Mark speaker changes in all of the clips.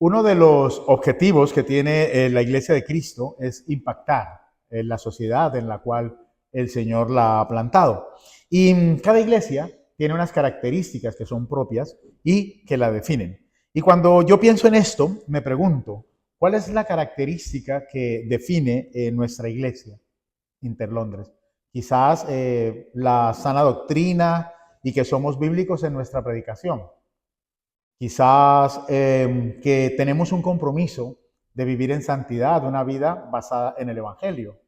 Speaker 1: Uno de los objetivos que tiene la Iglesia de Cristo es impactar en la sociedad en la cual el Señor la ha plantado. Y cada iglesia tiene unas características que son propias y que la definen. Y cuando yo pienso en esto, me pregunto, ¿cuál es la característica que define nuestra iglesia, Interlondres? Quizás la sana doctrina y que somos bíblicos en nuestra predicación. Quizás que tenemos un compromiso de vivir en santidad, una vida basada en el Evangelio.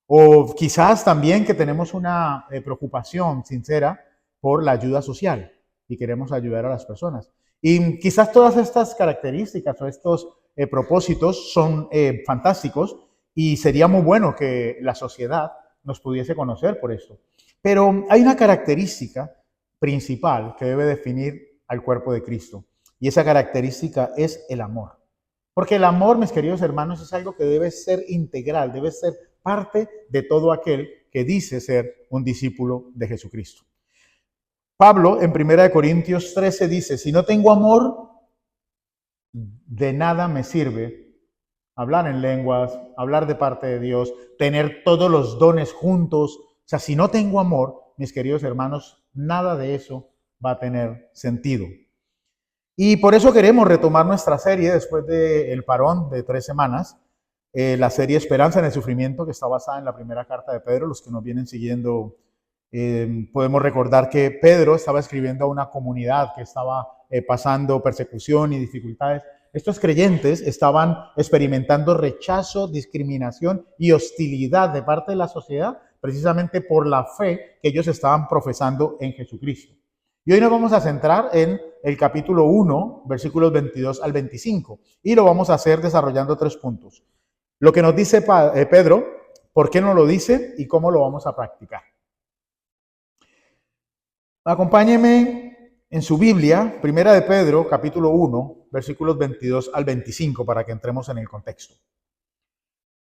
Speaker 1: O quizás también que tenemos una preocupación sincera por la ayuda social y queremos ayudar a las personas. Y quizás todas estas características o estos propósitos son fantásticos y sería muy bueno que la sociedad nos pudiese conocer por esto. Pero hay una característica principal que debe definir al cuerpo de Cristo. Y esa característica es el amor. Porque el amor, mis queridos hermanos, es algo que debe ser integral, debe ser parte de todo aquel que dice ser un discípulo de Jesucristo. Pablo en 1 Corintios 13 dice, si no tengo amor, de nada me sirve hablar en lenguas, hablar de parte de Dios, tener todos los dones juntos. O sea, si no tengo amor, mis queridos hermanos, nada de eso va a tener sentido. Y por eso queremos retomar nuestra serie después del parón de 3 semanas, la serie Esperanza en el Sufrimiento, que está basada en la primera carta de Pedro. Los que nos vienen siguiendo, podemos recordar que Pedro estaba escribiendo a una comunidad que estaba pasando persecución y dificultades. Estos creyentes estaban experimentando rechazo, discriminación y hostilidad de parte de la sociedad, precisamente por la fe que ellos estaban profesando en Jesucristo. Y hoy nos vamos a centrar en el capítulo 1, versículos 22 al 25, y lo vamos a hacer desarrollando 3 puntos. Lo que nos dice Pedro, por qué nos lo dice y cómo lo vamos a practicar. Acompáñenme en su Biblia, Primera de Pedro, capítulo 1, versículos 22 al 25, para que entremos en el contexto.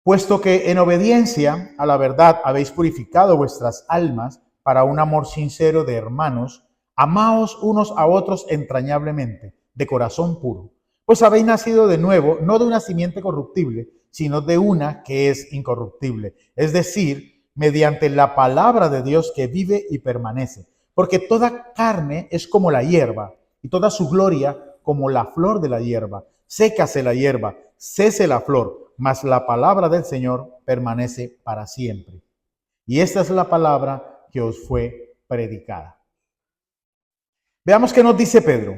Speaker 1: Puesto que en obediencia a la verdad habéis purificado vuestras almas para un amor sincero de hermanos, amaos unos a otros entrañablemente, de corazón puro, pues habéis nacido de nuevo, no de una simiente corruptible, sino de una que es incorruptible, es decir, mediante la palabra de Dios que vive y permanece. Porque toda carne es como la hierba, y toda su gloria como la flor de la hierba. Sécase la hierba, cese la flor, mas la palabra del Señor permanece para siempre. Y esta es la palabra que os fue predicada. Veamos qué nos dice Pedro.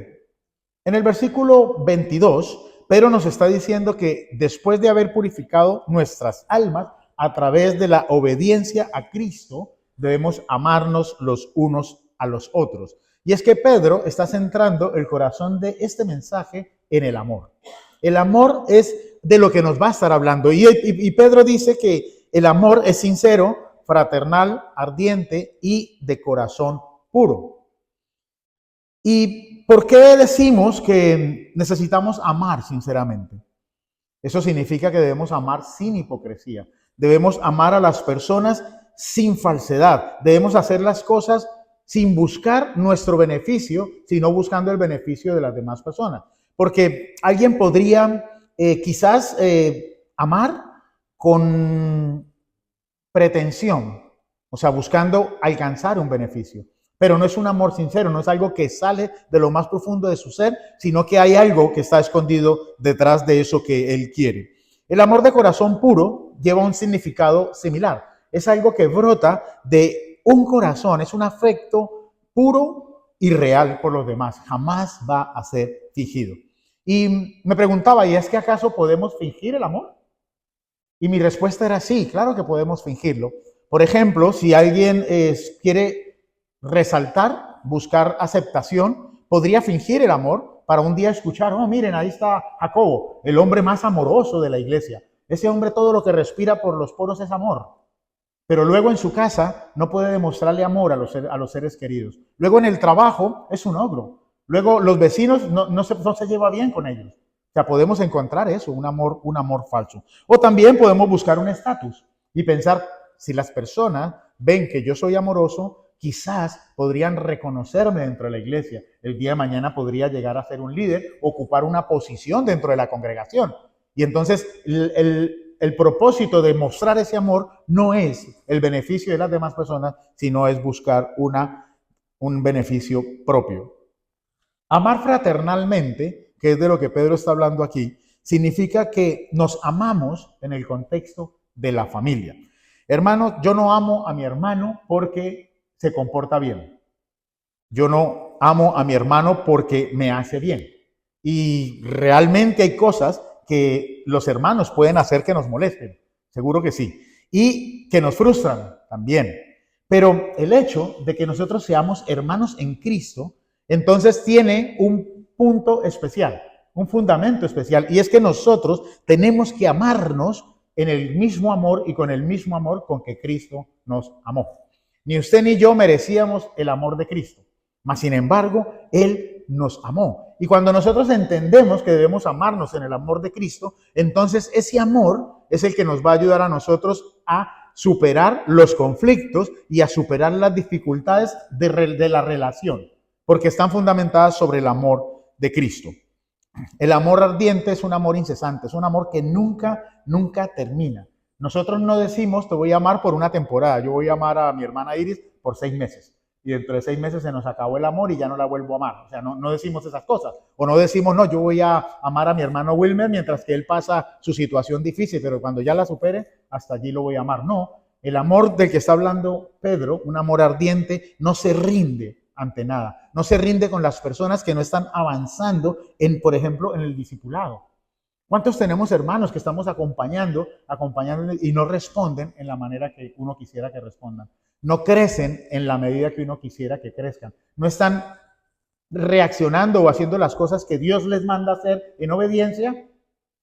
Speaker 1: En el versículo 22, Pedro nos está diciendo que después de haber purificado nuestras almas a través de la obediencia a Cristo, debemos amarnos los unos a los otros. Y es que Pedro está centrando el corazón de este mensaje en el amor. El amor es de lo que nos va a estar hablando. Y Pedro dice que el amor es sincero, fraternal, ardiente y de corazón puro. ¿Y por qué decimos que necesitamos amar sinceramente? Eso significa que debemos amar sin hipocresía. Debemos amar a las personas sin falsedad. Debemos hacer las cosas sin buscar nuestro beneficio, sino buscando el beneficio de las demás personas. Porque alguien podría quizás amar con pretensión, o sea, buscando alcanzar un beneficio. Pero no es un amor sincero, no es algo que sale de lo más profundo de su ser, sino que hay algo que está escondido detrás de eso que él quiere. El amor de corazón puro lleva un significado similar. Es algo que brota de un corazón, es un afecto puro y real por los demás. Jamás va a ser fingido. Y me preguntaba, ¿y es que acaso podemos fingir el amor? Y mi respuesta era sí, claro que podemos fingirlo. Por ejemplo, si alguien quiere resaltar, buscar aceptación, podría fingir el amor para un día escuchar, oh, miren, ahí está Jacobo, el hombre más amoroso de la iglesia. Ese hombre todo lo que respira por los poros es amor. Pero luego en su casa no puede demostrarle amor a los seres queridos. Luego en el trabajo es un ogro. Luego los vecinos no se lleva bien con ellos. O sea, podemos encontrar eso, un amor falso. O también podemos buscar un estatus y pensar, si las personas ven que yo soy amoroso, quizás podrían reconocerme dentro de la iglesia. El día de mañana podría llegar a ser un líder, ocupar una posición dentro de la congregación. Y entonces el propósito de mostrar ese amor no es el beneficio de las demás personas, sino es buscar un beneficio propio. Amar fraternalmente, que es de lo que Pedro está hablando aquí, significa que nos amamos en el contexto de la familia. Hermanos, yo no amo a mi hermano porque se comporta bien. Yo no amo a mi hermano porque me hace bien. Y realmente hay cosas que los hermanos pueden hacer que nos molesten. Seguro que sí. Y que nos frustran también. Pero el hecho de que nosotros seamos hermanos en Cristo, entonces tiene un punto especial, un fundamento especial. Y es que nosotros tenemos que amarnos en el mismo amor y con el mismo amor con que Cristo nos amó. Ni usted ni yo merecíamos el amor de Cristo, mas sin embargo, Él nos amó. Y cuando nosotros entendemos que debemos amarnos en el amor de Cristo, entonces ese amor es el que nos va a ayudar a nosotros a superar los conflictos y a superar las dificultades de la relación, porque están fundamentadas sobre el amor de Cristo. El amor ardiente es un amor incesante, es un amor que nunca termina. Nosotros no decimos, te voy a amar por una temporada, yo voy a amar a mi hermana Iris por 6 meses. Y dentro de 6 meses se nos acabó el amor y ya no la vuelvo a amar. O sea, no decimos esas cosas. O no decimos, no, yo voy a amar a mi hermano Wilmer mientras que él pasa su situación difícil, pero cuando ya la supere, hasta allí lo voy a amar. No, el amor del que está hablando Pedro, un amor ardiente, no se rinde ante nada. No se rinde con las personas que no están avanzando en, por ejemplo, en el discipulado. ¿Cuántos tenemos hermanos que estamos acompañando y no responden en la manera que uno quisiera que respondan? No crecen en la medida que uno quisiera que crezcan. No están reaccionando o haciendo las cosas que Dios les manda hacer en obediencia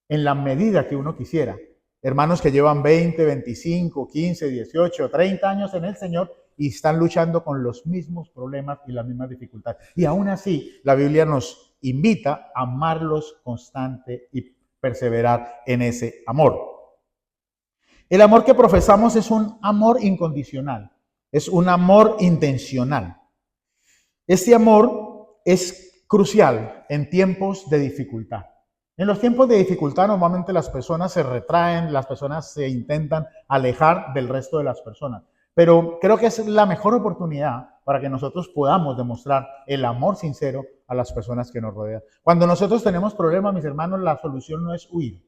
Speaker 1: en la medida que uno quisiera. Hermanos que llevan 20, 25, 15, 18, 30 años en el Señor y están luchando con los mismos problemas y las mismas dificultades. Y aún así, la Biblia nos invita a amarlos constante y perseverar en ese amor. El amor que profesamos es un amor incondicional, es un amor intencional. Este amor es crucial en tiempos de dificultad. En los tiempos de dificultad normalmente las personas se retraen, las personas se intentan alejar del resto de las personas. Pero creo que es la mejor oportunidad para que nosotros podamos demostrar el amor sincero a las personas que nos rodean. Cuando nosotros tenemos problemas, mis hermanos, la solución no es huir.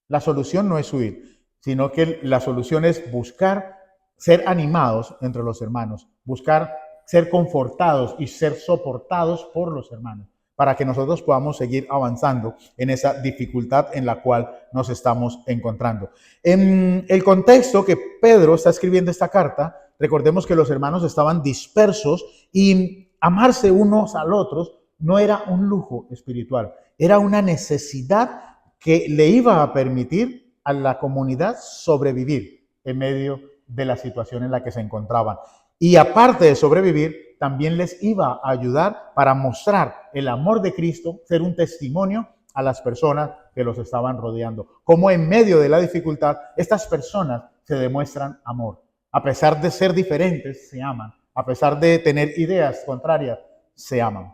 Speaker 1: La solución no es huir, sino que la solución es buscar ser animados entre los hermanos, buscar ser confortados y ser soportados por los hermanos, para que nosotros podamos seguir avanzando en esa dificultad en la cual nos estamos encontrando. En el contexto que Pedro está escribiendo esta carta, recordemos que los hermanos estaban dispersos y amarse unos al otros no era un lujo espiritual, era una necesidad que le iba a permitir a la comunidad sobrevivir en medio de la situación en la que se encontraban. Y aparte de sobrevivir, también les iba a ayudar para mostrar el amor de Cristo, ser un testimonio a las personas que los estaban rodeando. Como en medio de la dificultad, estas personas se demuestran amor. A pesar de ser diferentes, se aman. A pesar de tener ideas contrarias, se aman.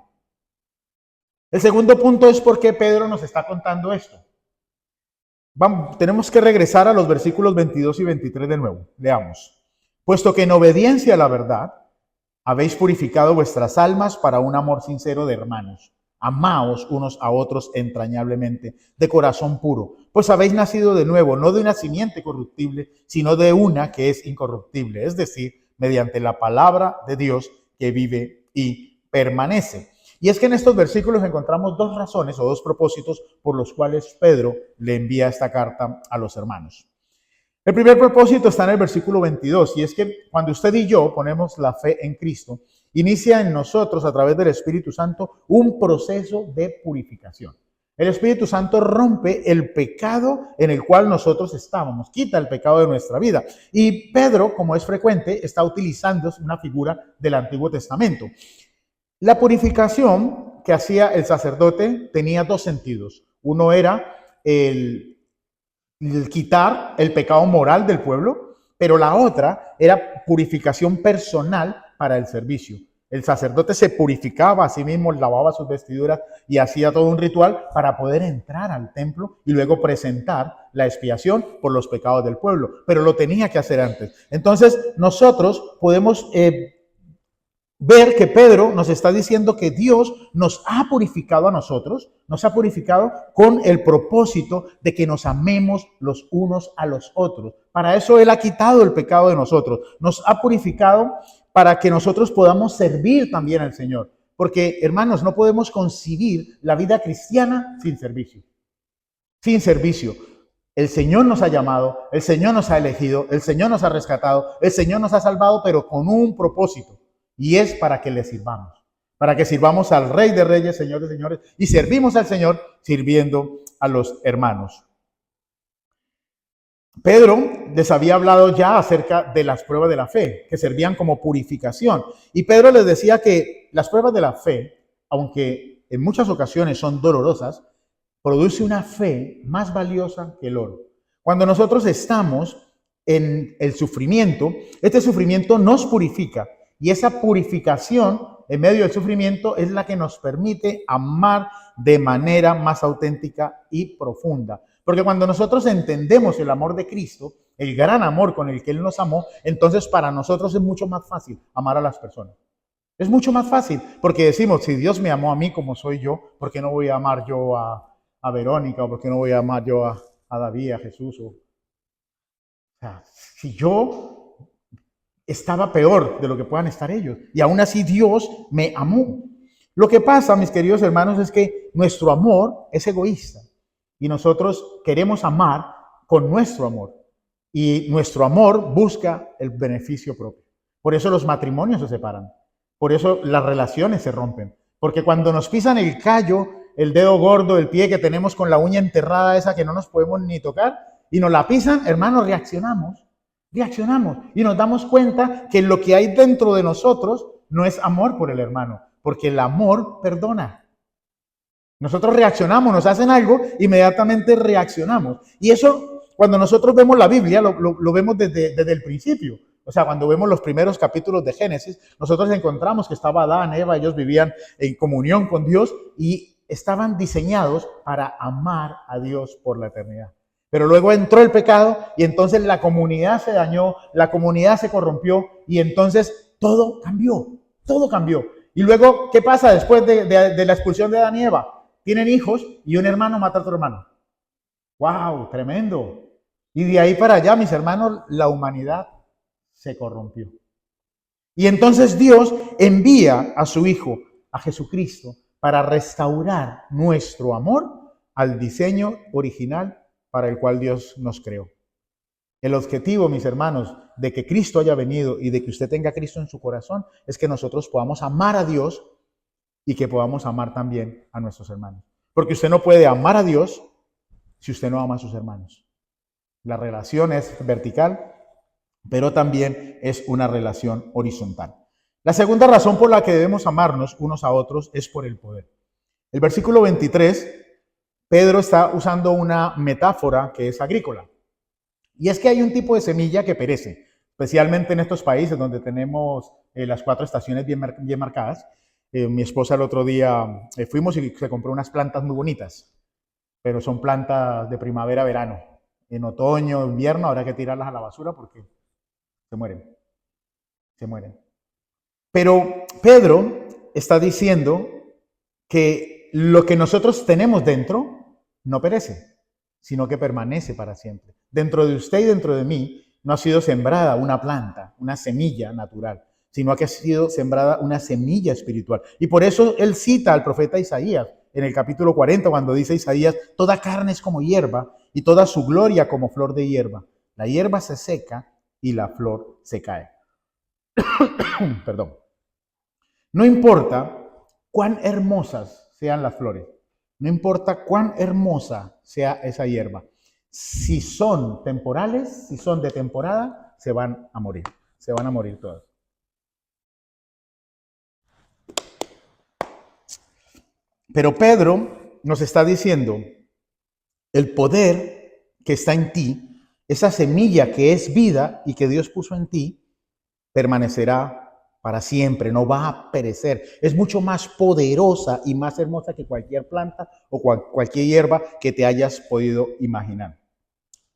Speaker 1: El segundo punto es por qué Pedro nos está contando esto. Tenemos que regresar a los versículos 22 y 23 de nuevo. Leamos. Puesto que en obediencia a la verdad habéis purificado vuestras almas para un amor sincero de hermanos. Amaos unos a otros entrañablemente, de corazón puro, pues habéis nacido de nuevo, no de una simiente corruptible, sino de una que es incorruptible, es decir, mediante la palabra de Dios que vive y permanece. Y es que en estos versículos encontramos dos razones o dos propósitos por los cuales Pedro le envía esta carta a los hermanos. El primer propósito está en el versículo 22, y es que cuando usted y yo ponemos la fe en Cristo, inicia en nosotros, a través del Espíritu Santo, un proceso de purificación. El Espíritu Santo rompe el pecado en el cual nosotros estábamos, quita el pecado de nuestra vida. Y Pedro, como es frecuente, está utilizando una figura del Antiguo Testamento. La purificación que hacía el sacerdote tenía dos sentidos. Uno era el quitar el pecado moral del pueblo, pero la otra era purificación personal para el servicio. El sacerdote se purificaba a sí mismo, lavaba sus vestiduras y hacía todo un ritual para poder entrar al templo y luego presentar la expiación por los pecados del pueblo. Pero lo tenía que hacer antes. Entonces nosotros podemos ver que Pedro nos está diciendo que Dios nos ha purificado a nosotros, nos ha purificado con el propósito de que nos amemos los unos a los otros. Para eso Él ha quitado el pecado de nosotros, nos ha purificado para que nosotros podamos servir también al Señor. Porque, hermanos, no podemos concebir la vida cristiana sin servicio. Sin servicio. El Señor nos ha llamado, el Señor nos ha elegido, el Señor nos ha rescatado, el Señor nos ha salvado, pero con un propósito. Y es para que le sirvamos, para que sirvamos al Rey de Reyes, Señor de Señores, y servimos al Señor sirviendo a los hermanos. Pedro les había hablado ya acerca de las pruebas de la fe, que servían como purificación. Y Pedro les decía que las pruebas de la fe, aunque en muchas ocasiones son dolorosas, produce una fe más valiosa que el oro. Cuando nosotros estamos en el sufrimiento, este sufrimiento nos purifica. Y esa purificación en medio del sufrimiento es la que nos permite amar de manera más auténtica y profunda. Porque cuando nosotros entendemos el amor de Cristo, el gran amor con el que Él nos amó, entonces para nosotros es mucho más fácil amar a las personas. Es mucho más fácil porque decimos, si Dios me amó a mí como soy yo, ¿por qué no voy a amar yo a Verónica? ¿O por qué no voy a amar yo a David, a Jesús? O sea, si yo estaba peor de lo que puedan estar ellos. Y aún así Dios me amó. Lo que pasa, mis queridos hermanos, es que nuestro amor es egoísta. Y nosotros queremos amar con nuestro amor. Y nuestro amor busca el beneficio propio. Por eso los matrimonios se separan. Por eso las relaciones se rompen. Porque cuando nos pisan el callo, el dedo gordo, el pie que tenemos con la uña enterrada, esa que no nos podemos ni tocar, y nos la pisan, hermanos, reaccionamos y nos damos cuenta que lo que hay dentro de nosotros no es amor por el hermano, porque el amor perdona. Nosotros reaccionamos, nos hacen algo, inmediatamente reaccionamos. Y eso, cuando nosotros vemos la Biblia, lo vemos desde el principio. O sea, cuando vemos los primeros capítulos de Génesis, nosotros encontramos que estaba Adán, Eva, ellos vivían en comunión con Dios y estaban diseñados para amar a Dios por la eternidad. Pero luego entró el pecado y entonces la comunidad se dañó, la comunidad se corrompió y entonces todo cambió, todo cambió. Y luego, ¿qué pasa después de la expulsión de Adán y Eva? Tienen hijos y un hermano mata a otro hermano. ¡Wow! Tremendo. Y de ahí para allá, mis hermanos, la humanidad se corrompió. Y entonces Dios envía a su Hijo, a Jesucristo, para restaurar nuestro amor al diseño original para el cual Dios nos creó. El objetivo, mis hermanos, de que Cristo haya venido y de que usted tenga a Cristo en su corazón es que nosotros podamos amar a Dios y que podamos amar también a nuestros hermanos. Porque usted no puede amar a Dios si usted no ama a sus hermanos. La relación es vertical, pero también es una relación horizontal. La segunda razón por la que debemos amarnos unos a otros es por el poder. El versículo 23, Pedro está usando una metáfora que es agrícola. Y es que hay un tipo de semilla que perece, especialmente en estos países donde tenemos las 4 estaciones bien marcadas. Mi esposa el otro día fuimos y se compró unas plantas muy bonitas, pero son plantas de primavera-verano. En otoño, invierno, habrá que tirarlas a la basura porque se mueren. Pero Pedro está diciendo que lo que nosotros tenemos dentro no perece, sino que permanece para siempre. Dentro de usted y dentro de mí no ha sido sembrada una planta, una semilla natural, sino que ha sido sembrada una semilla espiritual. Y por eso él cita al profeta Isaías en el capítulo 40, cuando dice Isaías, toda carne es como hierba y toda su gloria como flor de hierba. La hierba se seca y la flor se cae. Perdón. No importa cuán hermosas sean las flores, no importa cuán hermosa sea esa hierba, si son temporales, si son de temporada, se van a morir todas. Pero Pedro nos está diciendo, el poder que está en ti, esa semilla que es vida y que Dios puso en ti, permanecerá para siempre, no va a perecer. Es mucho más poderosa y más hermosa que cualquier planta o cualquier hierba que te hayas podido imaginar.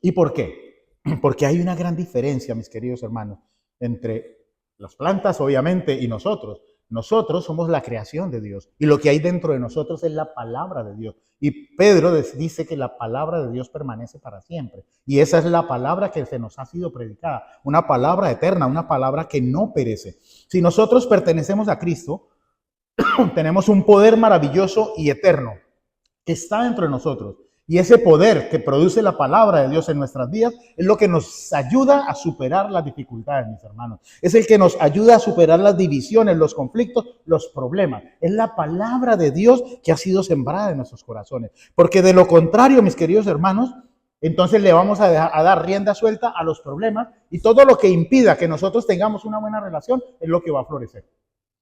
Speaker 1: ¿Y por qué? Porque hay una gran diferencia, mis queridos hermanos, entre las plantas, obviamente, y nosotros. Nosotros somos la creación de Dios y lo que hay dentro de nosotros es la palabra de Dios. Y Pedro dice que la palabra de Dios permanece para siempre. Y esa es la palabra que se nos ha sido predicada, una palabra eterna, una palabra que no perece. Si nosotros pertenecemos a Cristo, tenemos un poder maravilloso y eterno que está dentro de nosotros. Y ese poder que produce la palabra de Dios en nuestras vidas es lo que nos ayuda a superar las dificultades, mis hermanos. Es el que nos ayuda a superar las divisiones, los conflictos, los problemas. Es la palabra de Dios que ha sido sembrada en nuestros corazones. Porque de lo contrario, mis queridos hermanos, entonces le vamos a dar rienda suelta a los problemas y todo lo que impida que nosotros tengamos una buena relación es lo que va a florecer.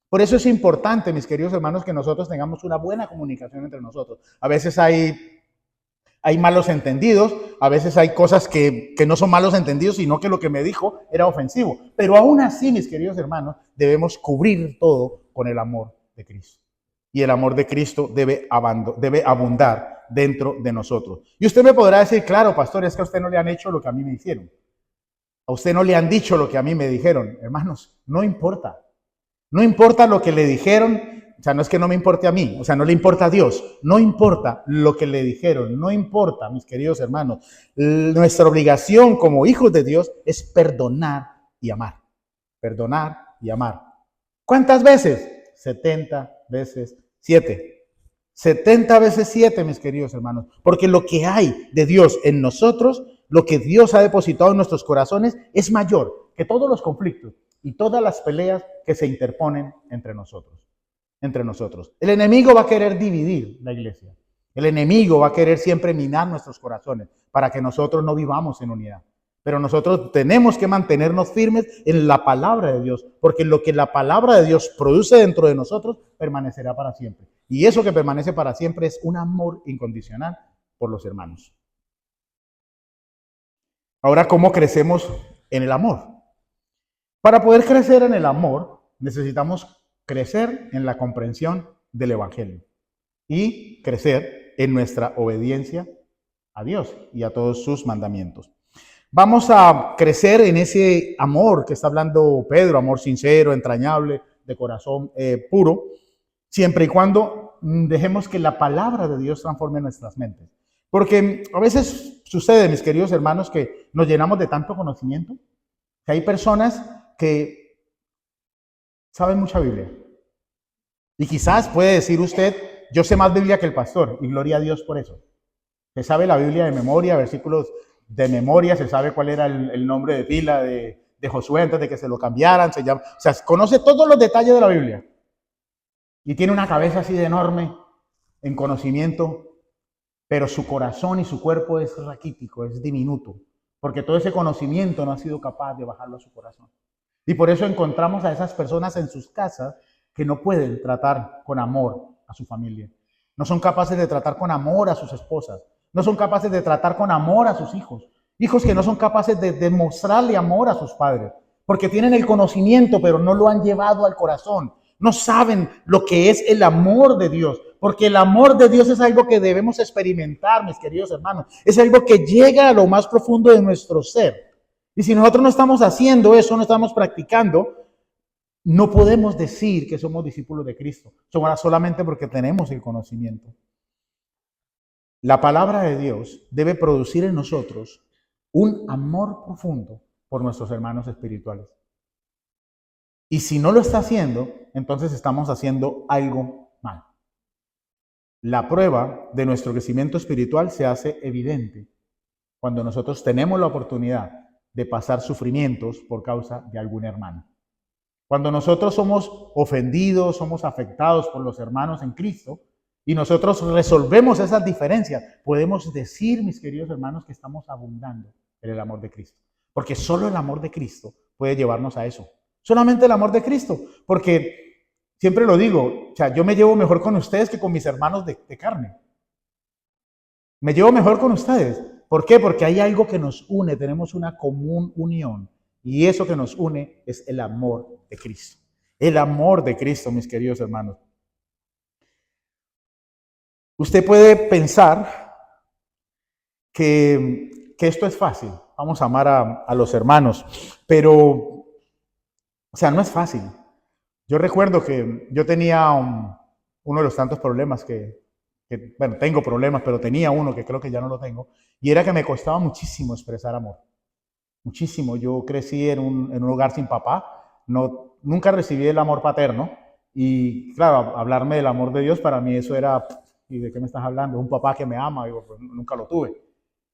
Speaker 1: Por eso es importante, mis queridos hermanos, que nosotros tengamos una buena comunicación entre nosotros. A veces hay malos entendidos, a veces hay cosas que no son malos entendidos, sino que lo que me dijo era ofensivo. Pero aún así, mis queridos hermanos, debemos cubrir todo con el amor de Cristo. Y el amor de Cristo debe abundar dentro de nosotros. Y usted me podrá decir, claro, pastor, es que a usted no le han hecho lo que a mí me hicieron. A usted no le han dicho lo que a mí me dijeron. Hermanos, no importa. No importa lo que le dijeron, o sea, no es que no me importe a mí, o sea, no le importa a Dios, no importa lo que le dijeron, no importa, mis queridos hermanos. Nuestra obligación como hijos de Dios es perdonar y amar. Perdonar y amar. ¿Cuántas veces? 70 veces 7. 70 veces 7, mis queridos hermanos. Porque lo que hay de Dios en nosotros, lo que Dios ha depositado en nuestros corazones, es mayor que todos los conflictos y todas las peleas que se interponen entre nosotros. El enemigo va a querer dividir la iglesia. El enemigo va a querer siempre minar nuestros corazones para que nosotros no vivamos en unidad. Pero nosotros tenemos que mantenernos firmes en la palabra de Dios, porque lo que la palabra de Dios produce dentro de nosotros permanecerá para siempre. Y eso que permanece para siempre es un amor incondicional por los hermanos. Ahora, ¿cómo crecemos en el amor? Para poder crecer en el amor, necesitamos crecer en la comprensión del Evangelio y crecer en nuestra obediencia a Dios y a todos sus mandamientos. Vamos a crecer en ese amor que está hablando Pedro, amor sincero, entrañable, de corazón puro, siempre y cuando dejemos que la palabra de Dios transforme nuestras mentes. Porque a veces sucede, mis queridos hermanos, que nos llenamos de tanto conocimiento, que hay personas que saben mucha Biblia. Y quizás puede decir usted, yo sé más Biblia que el pastor, y gloria a Dios por eso. Se sabe la Biblia de memoria, versículos de memoria, se sabe cuál era el nombre de pila de Josué antes de que se lo cambiaran, o sea, conoce todos los detalles de la Biblia. Y tiene una cabeza así de enorme en conocimiento, pero su corazón y su cuerpo es raquítico, es diminuto, porque todo ese conocimiento no ha sido capaz de bajarlo a su corazón. Y por eso encontramos a esas personas en sus casas que no pueden tratar con amor a su familia. No son capaces de tratar con amor a sus esposas. No son capaces de tratar con amor a sus hijos. Hijos que no son capaces de demostrarle amor a sus padres. Porque tienen el conocimiento, pero no lo han llevado al corazón. No saben lo que es el amor de Dios. Porque el amor de Dios es algo que debemos experimentar, mis queridos hermanos. Es algo que llega a lo más profundo de nuestro ser. Y si nosotros no estamos haciendo eso, no estamos practicando, no podemos decir que somos discípulos de Cristo. Somos solamente porque tenemos el conocimiento. La palabra de Dios debe producir en nosotros un amor profundo por nuestros hermanos espirituales. Y si no lo está haciendo, entonces estamos haciendo algo mal. La prueba de nuestro crecimiento espiritual se hace evidente cuando nosotros tenemos la oportunidad de pasar sufrimientos por causa de algún hermano. Cuando nosotros somos ofendidos, somos afectados por los hermanos en Cristo y nosotros resolvemos esas diferencias, podemos decir, mis queridos hermanos, que estamos abundando en el amor de Cristo. Porque solo el amor de Cristo puede llevarnos a eso. Solamente el amor de Cristo. Porque siempre lo digo, o sea, yo me llevo mejor con ustedes que con mis hermanos de carne. Me llevo mejor con ustedes. ¿Por qué? Porque hay algo que nos une, tenemos una común unión. Y eso que nos une es el amor de Cristo. El amor de Cristo, mis queridos hermanos. Usted puede pensar que esto es fácil. Vamos a amar a los hermanos. Pero, o sea, no es fácil. Yo recuerdo que yo tenía uno de los tantos problemas bueno, tengo problemas, pero tenía uno que creo que ya no lo tengo. Y era que me costaba muchísimo expresar amor. Muchísimo. Yo crecí en un hogar sin papá. Nunca recibí el amor paterno. Y claro, hablarme del amor de Dios para mí eso era, ¿y de qué me estás hablando? Un papá que me ama, digo, pues nunca lo tuve.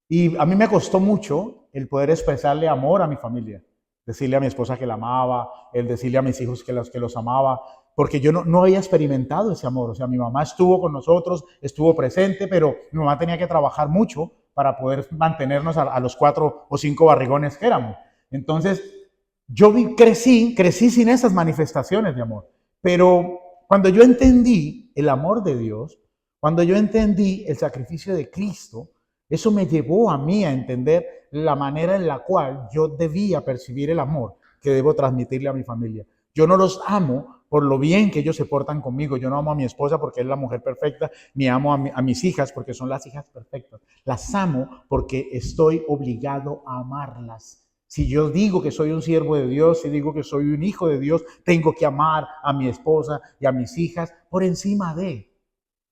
Speaker 1: Y a mí me costó mucho el poder expresarle amor a mi familia, decirle a mi esposa que la amaba, el decirle a mis hijos que los amaba, porque yo no había experimentado ese amor. O sea, mi mamá estuvo con nosotros, estuvo presente, pero mi mamá tenía que trabajar mucho para poder mantenernos a los 4 o 5 barrigones que éramos. Entonces, yo crecí sin esas manifestaciones de amor. Pero cuando yo entendí el amor de Dios, cuando yo entendí el sacrificio de Cristo, eso me llevó a mí a entender la manera en la cual yo debía percibir el amor que debo transmitirle a mi familia. Yo no los amo por lo bien que ellos se portan conmigo. Yo no amo a mi esposa porque es la mujer perfecta, ni amo a mis hijas porque son las hijas perfectas. Las amo porque estoy obligado a amarlas. Si yo digo que soy un siervo de Dios, si digo que soy un hijo de Dios, tengo que amar a mi esposa y a mis hijas por encima de.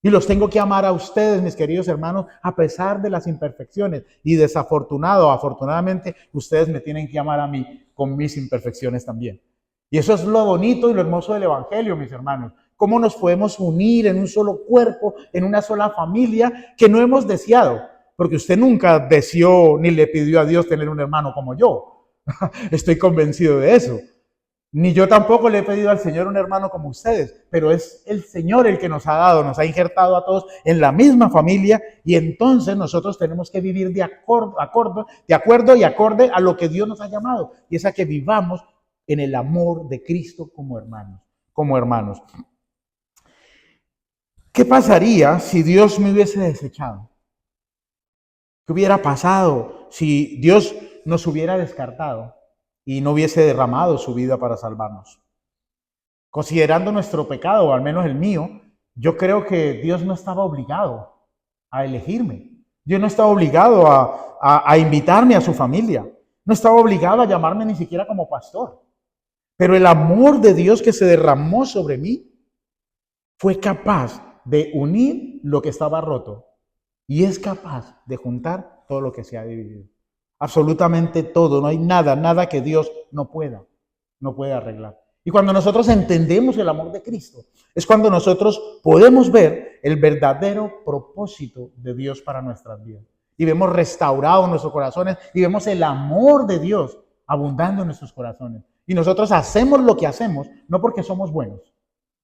Speaker 1: Y los tengo que amar a ustedes, mis queridos hermanos, a pesar de las imperfecciones. Y afortunadamente, ustedes me tienen que amar a mí con mis imperfecciones también. Y eso es lo bonito y lo hermoso del Evangelio, mis hermanos. Cómo nos podemos unir en un solo cuerpo, en una sola familia que no hemos deseado. Porque usted nunca deseó ni le pidió a Dios tener un hermano como yo. Estoy convencido de eso. Ni yo tampoco le he pedido al Señor un hermano como ustedes, pero es el Señor el que nos ha dado, nos ha injertado a todos en la misma familia, y entonces nosotros tenemos que vivir de acuerdo y acorde a lo que Dios nos ha llamado, y es a que vivamos en el amor de Cristo como hermanos. ¿Qué pasaría si Dios me hubiese desechado? ¿Qué hubiera pasado si Dios nos hubiera descartado y no hubiese derramado su vida para salvarnos? Considerando nuestro pecado, o al menos el mío, yo creo que Dios no estaba obligado a elegirme. Dios no estaba obligado a invitarme a su familia. No estaba obligado a llamarme ni siquiera como pastor. Pero el amor de Dios que se derramó sobre mí fue capaz de unir lo que estaba roto y es capaz de juntar todo lo que se ha dividido. Absolutamente todo, no hay nada que Dios no pueda arreglar. Y cuando nosotros entendemos el amor de Cristo, es cuando nosotros podemos ver el verdadero propósito de Dios para nuestras vidas. Y vemos restaurado nuestros corazones y vemos el amor de Dios abundando en nuestros corazones. Y nosotros hacemos lo que hacemos, no porque somos buenos.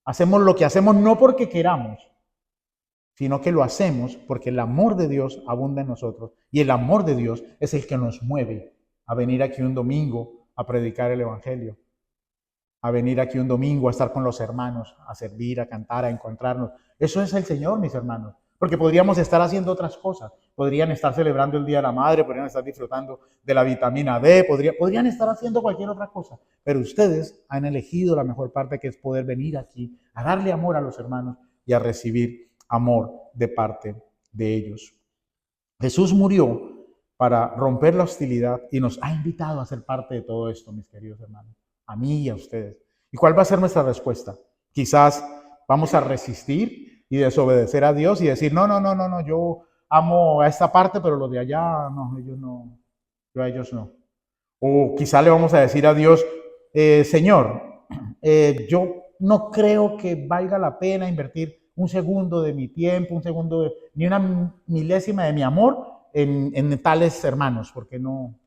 Speaker 1: Hacemos lo que hacemos no porque queramos, sino que lo hacemos porque el amor de Dios abunda en nosotros. Y el amor de Dios es el que nos mueve a venir aquí un domingo a predicar el Evangelio, a venir aquí un domingo a estar con los hermanos, a servir, a cantar, a encontrarnos. Eso es el Señor, mis hermanos. Porque podríamos estar haciendo otras cosas. Podrían estar celebrando el Día de la Madre, podrían estar disfrutando de la vitamina D, podrían estar haciendo cualquier otra cosa. Pero ustedes han elegido la mejor parte, que es poder venir aquí a darle amor a los hermanos y a recibir amor de parte de ellos. Jesús murió para romper la hostilidad y nos ha invitado a ser parte de todo esto, mis queridos hermanos, a mí y a ustedes. ¿Y cuál va a ser nuestra respuesta? Quizás vamos a resistir y desobedecer a Dios y decir, no, yo amo a esta parte, pero los de allá, no, ellos no, yo a ellos no. O quizá le vamos a decir a Dios, Señor, yo no creo que valga la pena invertir un segundo de mi tiempo, ni una milésima de mi amor en tales hermanos, porque no.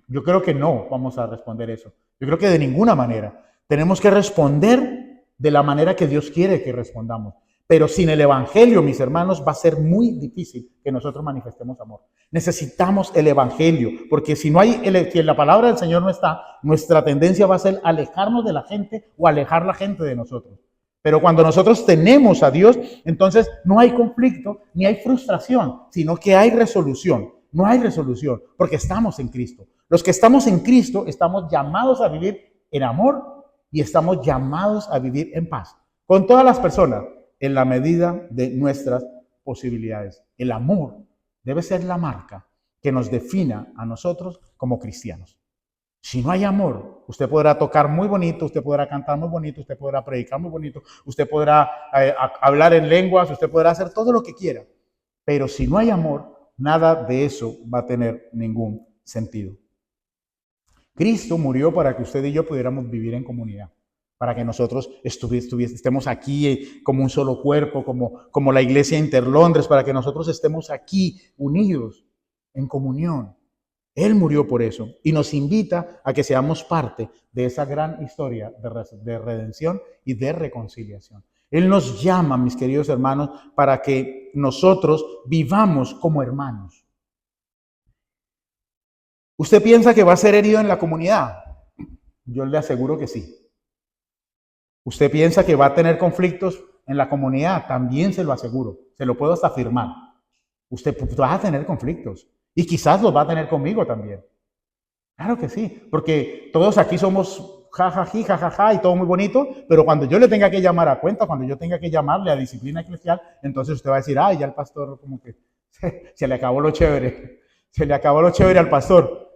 Speaker 1: Yo creo que no vamos a responder eso. Yo creo que de ninguna manera. Tenemos que responder de la manera que Dios quiere que respondamos. Pero sin el Evangelio, mis hermanos, va a ser muy difícil que nosotros manifestemos amor. Necesitamos el Evangelio, porque si la palabra del Señor no está, nuestra tendencia va a ser alejarnos de la gente o alejar la gente de nosotros. Pero cuando nosotros tenemos a Dios, entonces no hay conflicto ni hay frustración, sino que hay resolución. No hay resolución, porque estamos en Cristo. Los que estamos en Cristo estamos llamados a vivir en amor y estamos llamados a vivir en paz con todas las personas en la medida de nuestras posibilidades. El amor debe ser la marca que nos defina a nosotros como cristianos. Si no hay amor, usted podrá tocar muy bonito, usted podrá cantar muy bonito, usted podrá predicar muy bonito, usted podrá hablar en lenguas, usted podrá hacer todo lo que quiera. Pero si no hay amor, nada de eso va a tener ningún sentido. Cristo murió para que usted y yo pudiéramos vivir en comunidad, para que nosotros estemos aquí como un solo cuerpo, como la iglesia Interlondres, para que nosotros estemos aquí unidos en comunión. Él murió por eso y nos invita a que seamos parte de esa gran historia de redención y de reconciliación. Él nos llama, mis queridos hermanos, para que nosotros vivamos como hermanos. ¿Usted piensa que va a ser herido en la comunidad? Yo le aseguro que sí. ¿Usted piensa que va a tener conflictos en la comunidad? También se lo aseguro. Se lo puedo hasta afirmar. Usted va a tener conflictos. Y quizás los va a tener conmigo también. Claro que sí, porque todos aquí somos jajaji, jajaja y todo muy bonito, pero cuando yo le tenga que llamar a cuenta, cuando yo tenga que llamarle a disciplina eclesial, entonces usted va a decir, ay, ya el pastor como que se le acabó lo chévere, se le acabó lo chévere al pastor.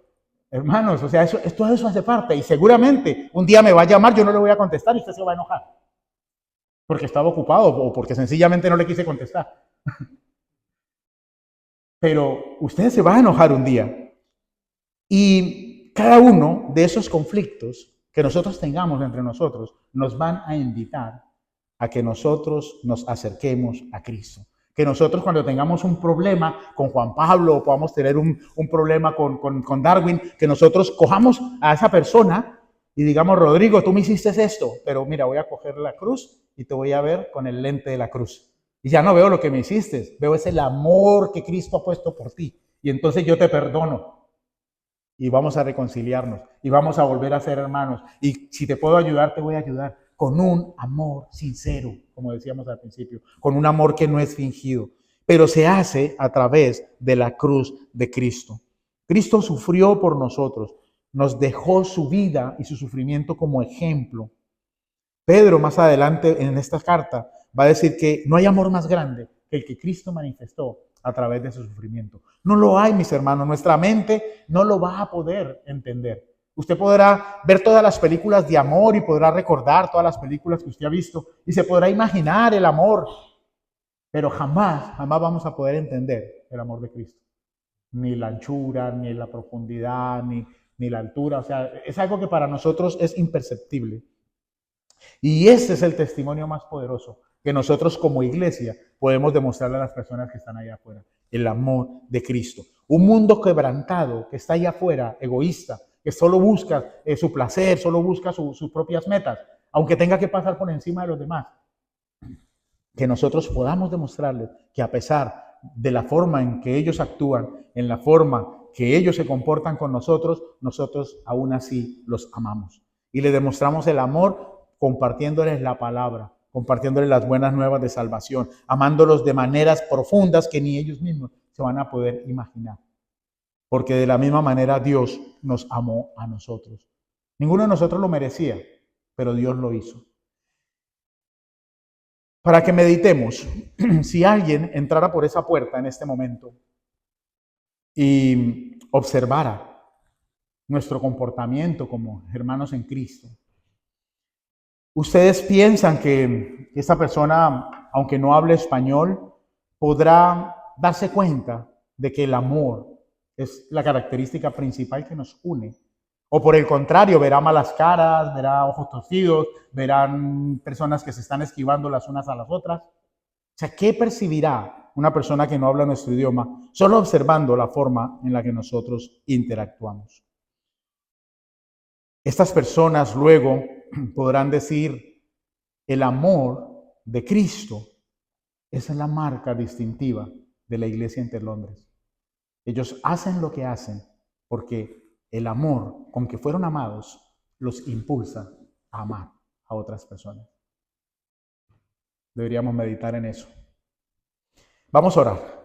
Speaker 1: Hermanos, o sea, todo eso hace parte y seguramente un día me va a llamar, yo no le voy a contestar y usted se va a enojar, porque estaba ocupado o porque sencillamente no le quise contestar. Pero usted se va a enojar un día. Y cada uno de esos conflictos que nosotros tengamos entre nosotros nos van a invitar a que nosotros nos acerquemos a Cristo. Que nosotros cuando tengamos un problema con Juan Pablo o podamos tener un problema con Darwin, que nosotros cojamos a esa persona y digamos, Rodrigo, tú me hiciste esto, pero mira, voy a coger la cruz y te voy a ver con el lente de la cruz. Y ya no veo lo que me hiciste, veo ese amor que Cristo ha puesto por ti. Y entonces yo te perdono. Y vamos a reconciliarnos. Y vamos a volver a ser hermanos. Y si te puedo ayudar, te voy a ayudar. Con un amor sincero, como decíamos al principio. Con un amor que no es fingido. Pero se hace a través de la cruz de Cristo. Cristo sufrió por nosotros. Nos dejó su vida y su sufrimiento como ejemplo. Pedro más adelante en esta carta va a decir que no hay amor más grande que el que Cristo manifestó a través de su sufrimiento. No lo hay, mis hermanos. Nuestra mente no lo va a poder entender. Usted podrá ver todas las películas de amor y podrá recordar todas las películas que usted ha visto y se podrá imaginar el amor, pero jamás vamos a poder entender el amor de Cristo. Ni la anchura, ni la profundidad, ni la altura. O sea, es algo que para nosotros es imperceptible. Y ese es el testimonio más poderoso que nosotros como iglesia podemos demostrarle a las personas que están allá afuera. El amor de Cristo. Un mundo quebrantado que está allá afuera, egoísta, que solo busca su placer, solo busca sus propias metas, aunque tenga que pasar por encima de los demás. Que nosotros podamos demostrarles que a pesar de la forma en que ellos actúan, en la forma que ellos se comportan con nosotros aún así los amamos. Y le demostramos el amor compartiéndoles la palabra, compartiéndoles las buenas nuevas de salvación, amándolos de maneras profundas que ni ellos mismos se van a poder imaginar. Porque de la misma manera Dios nos amó a nosotros. Ninguno de nosotros lo merecía, pero Dios lo hizo. Para que meditemos, si alguien entrara por esa puerta en este momento y observara nuestro comportamiento como hermanos en Cristo, ¿ustedes piensan que esta persona, aunque no hable español, podrá darse cuenta de que el amor es la característica principal que nos une? O por el contrario, verá malas caras, verá ojos torcidos, verán personas que se están esquivando las unas a las otras. O sea, ¿qué percibirá una persona que no habla nuestro idioma solo observando la forma en la que nosotros interactuamos? Estas personas luego podrán decir, el amor de Cristo es la marca distintiva de la iglesia Interlondres. Ellos hacen lo que hacen porque el amor con que fueron amados los impulsa a amar a otras personas. Deberíamos meditar en eso. Vamos a orar.